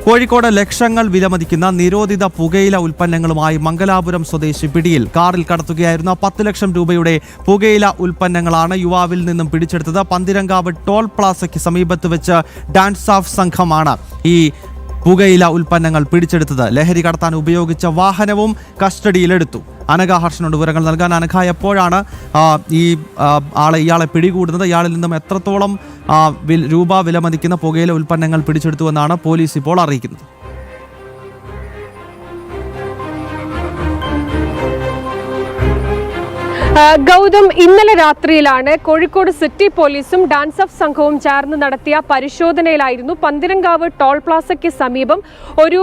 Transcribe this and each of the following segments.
കോഴിക്കോട് ലക്ഷങ്ങൾ വിലമതിക്കുന്ന നിരോധിത പുകയില ഉൽപ്പന്നങ്ങളുമായി മംഗലാപുരം സ്വദേശി പിടിയിൽ. കാറിൽ കടത്തുകയായിരുന്ന 10 ലക്ഷം രൂപയുടെ പുകയില ഉൽപ്പന്നങ്ങളാണ് യുവാവിൽ നിന്നും പിടിച്ചെടുത്തത്. പന്തിരങ്കാവ് ടോൾ പ്ലാസയ്ക്ക് സമീപത്ത് വെച്ച് ഡാൻസ് ഓഫ് സംഘമാണ് ഈ പുകയില ഉൽപ്പന്നങ്ങൾ പിടിച്ചെടുത്തത്. ലഹരി കടത്താൻ ഉപയോഗിച്ച വാഹനവും കസ്റ്റഡിയിലെടുത്തു. അനഘ ഹർഷനോട് വിവരങ്ങൾ നൽകാൻ. അനഘ, എപ്പോഴാണ് ഇയാളെ പിടികൂടുന്നത്? ഇയാളിൽ നിന്നും എത്രത്തോളം രൂപ വിലമതിക്കുന്ന പുകയില ഉൽപ്പന്നങ്ങൾ പിടിച്ചെടുത്തുവെന്നാണ് പോലീസ് ഇപ്പോൾ അറിയിക്കുന്നത്? ഗൗതം, ഇന്നലെ രാത്രിയിലാണ് കോഴിക്കോട് സിറ്റി പോലീസും ഡാൻസ് ഓഫ് സംഘവും ചേർന്ന് നടത്തിയ പരിശോധനയിലായിരുന്നു പന്തിരങ്കാവ് ടോൾ പ്ലാസയ്ക്ക് സമീപം ഒരു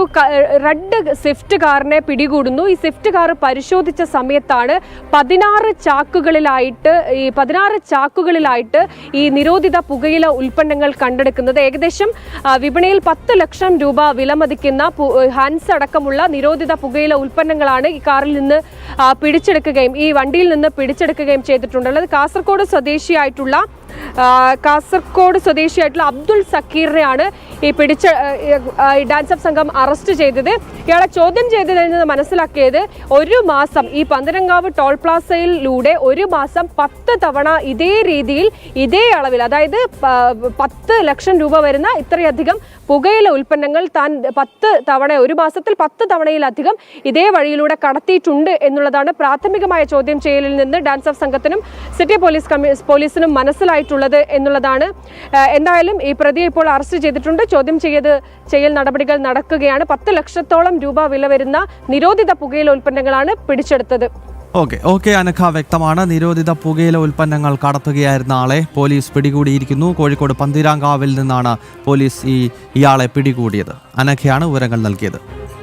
റെഡ് സ്വിഫ്റ്റ് കാറിനെ പിടികൂടുന്നു. ഈ സ്വിഫ്റ്റ് കാർ പരിശോധിച്ച സമയത്താണ് 16 ചാക്കുകളിലായിട്ട് ഈ നിരോധിത പുകയില ഉൽപ്പന്നങ്ങൾ കണ്ടെടുക്കുന്നത്. ഏകദേശം വിപണിയിൽ 10 ലക്ഷം രൂപ വിലമതിക്കുന്ന ഹാൻസ് അടക്കമുള്ള നിരോധിത പുകയില ഉൽപ്പന്നങ്ങളാണ് ഈ കാറിൽ നിന്ന് പിടിച്ചെടുക്കുകയും ഈ വണ്ടിയിൽ നിന്ന് പിടിച്ചെടുക്കുകയും ചെയ്തിട്ടുള്ളത്. കാസർഗോഡ് സ്വദേശിയായിട്ടുള്ള അബ്ദുൾ സക്കീറിനെയാണ് ഈ ഡാൻസ് ഓഫ് സംഘം അറസ്റ്റ് ചെയ്തത്. ഇയാളെ ചോദ്യം ചെയ്തതിൽ നിന്ന് മനസ്സിലാക്കിയത് ഒരു മാസം ഈ പന്തരങ്കാവ് ടോൾ പ്ലാസയിലൂടെ ഒരു മാസം 10 തവണ ഇതേ രീതിയിൽ ഇതേ അളവിൽ, അതായത് 10 ലക്ഷം രൂപ വരുന്ന ഇത്രയധികം പുകയില ഉൽപ്പന്നങ്ങൾ താൻ 10 തവണ, ഒരു മാസത്തിൽ 10 തവണയിലധികം ഇതേ വഴിയിലൂടെ കടത്തിയിട്ടുണ്ട് എന്നുള്ളതാണ് പ്രാഥമികമായ ചോദ്യം ചെയ്യലിൽ നിന്ന് ഡാൻസ് ഓഫ് സംഘത്തിനും സിറ്റി പോലീസിനും മനസ്സിലായിട്ടുള്ളത് എന്നുള്ളതാണ്. എന്തായാലും ഈ പ്രതിയെ ഇപ്പോൾ അറസ്റ്റ് ചെയ്തിട്ടുണ്ട്. ചോദ്യം ചെയ്യൽ നടപടികൾ നടക്കുകയാണ്. 10 ലക്ഷത്തോളം രൂപ വില വരുന്ന നിരോധിത പുകയില ഉൽപ്പന്നങ്ങളാണ് പിടിച്ചെടുത്തത്. ഓക്കെ അനഘ, വ്യക്തമാണ്. നിരോധിത പുകയില ഉൽപ്പന്നങ്ങൾ കടത്തുകയായിരുന്ന ആളെ പോലീസ് പിടികൂടിയിരിക്കുന്നു. കോഴിക്കോട് പന്തിരാങ്കാവിൽ നിന്നാണ് പോലീസ് ഇയാളെ പിടികൂടിയത്. അനഘയാണ് വിവരങ്ങൾ നൽകിയത്.